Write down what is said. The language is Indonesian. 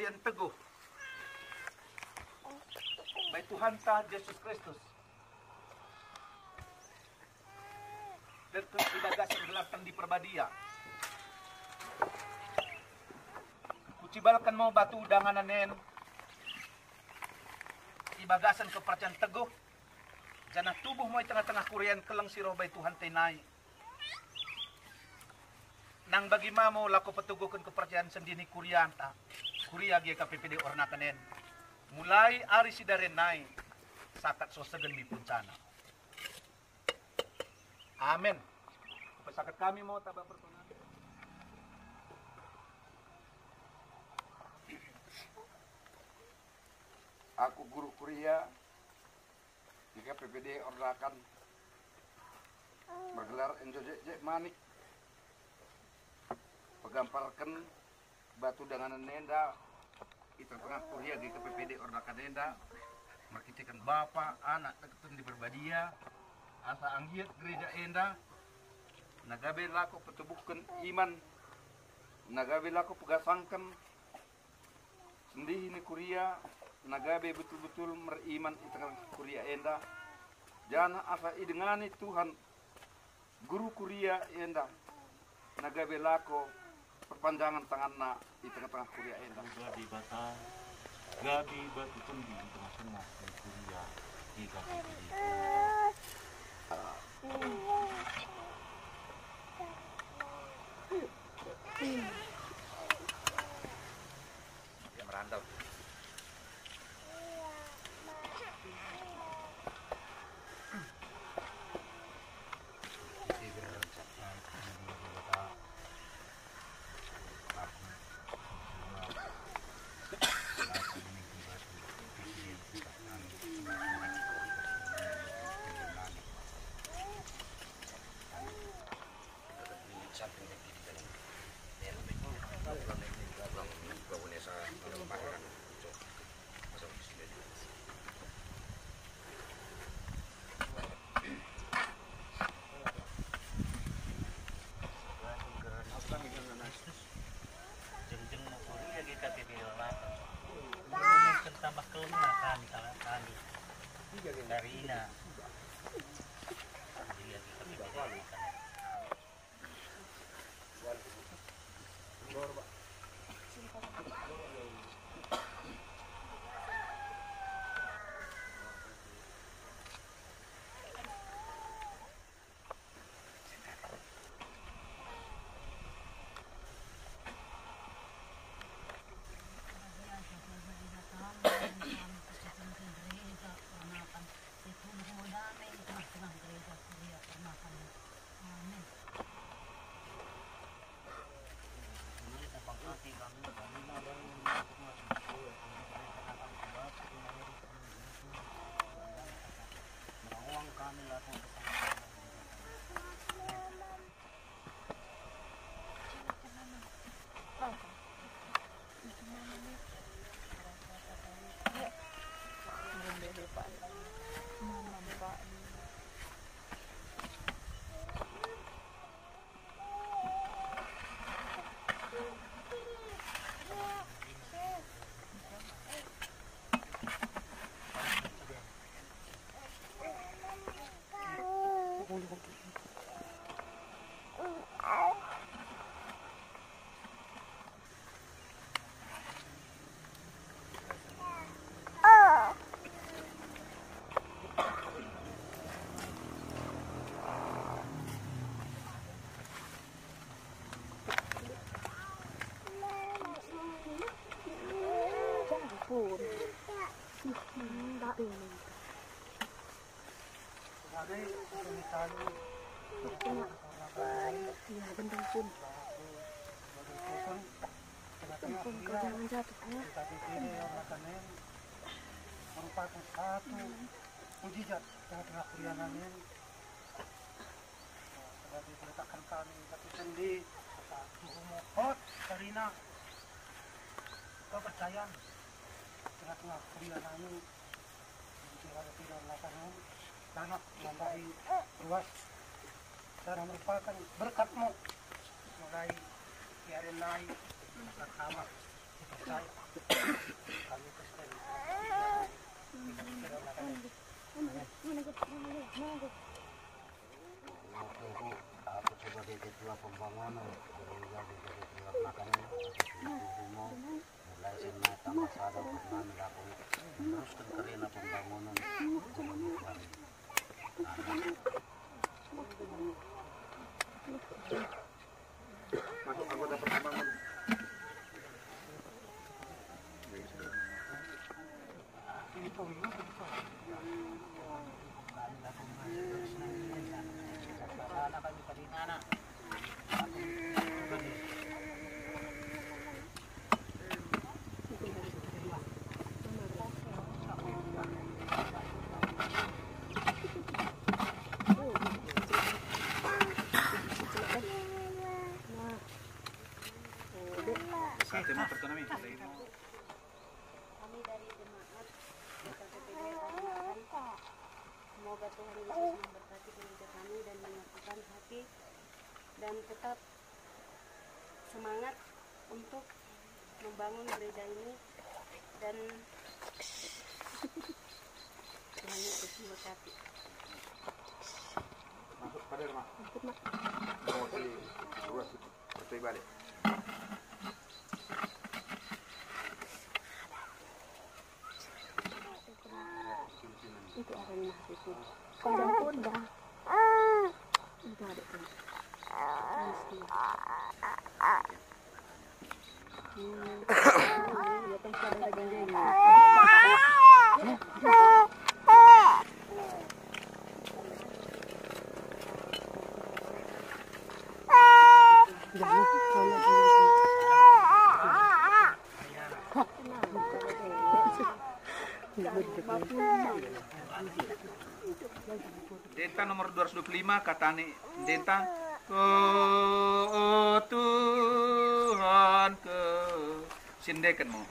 kepercayaan teguh by Tuhan ta Yesus Kristus. Dan ibagasan gelapkan di perbadia. Kucibalkan mo batu udangananen. Ibagasan kepercayaan teguh. Jangan tubuh mo di tengah-tengah kurian kelang siro by Tuhan tenai. Nang bagi mamo lako petugukan kepercayaan sendiri kurian ta. Kuria gia KPPD ornakanen. Mulai ari sidarenai sakat sosegen di puncana. Amin. Pesakat kami mau tabah pertunan. Aku guru kuliah di KPPD Ornakan bergelar Enjojek Manik pegamparkan batu dengan nenda di tengah kuliah di KPPD Ornakan nenda merkitikan bapak anak teketun di berbadia asa anggiat gereja enda nagabe lako petubuhkan iman nagabe lako pegasangkan sendi ini kuria nagabe betul-betul meriman di tengah kuria enda jana asa idengani Tuhan guru kuria enda nagabe lako perpanjangan tanganna di tengah-tengah kuria enda gabi bata gabi batu tendi di tengah-tengah kuria di KPPD. Dia merantau. Karina. Merupakan satu mujizat tengah-tengah kuliahannya. Sudah diberitakan kami satu sendi hot Karina kepercayaan tengah-tengah kuliahannya tidak lakukan tanah membaik luas dan merupakan berkatmu mulai tiada naik bersama percaya Aku sebagai ketua pembangunan mulai semata masa ada pernah melakukan meneruskan karena pembangunan masuk anggota perkembangan Kami dari jemaat KPPD Ornakan, semoga Tuhan Yesus memberkati gereja kami dan menyatukan hati dan tetap semangat untuk membangun gereja ini dan Tuhan Yesus memberkati. masuk pada rumah mau seperti balik Itu arahnya itu. Kalau pun dah. Itu ada kan. Ya tempat ada ganjanya. Denta nomor 225 katani denta oh Tuhan ke sindekan mo.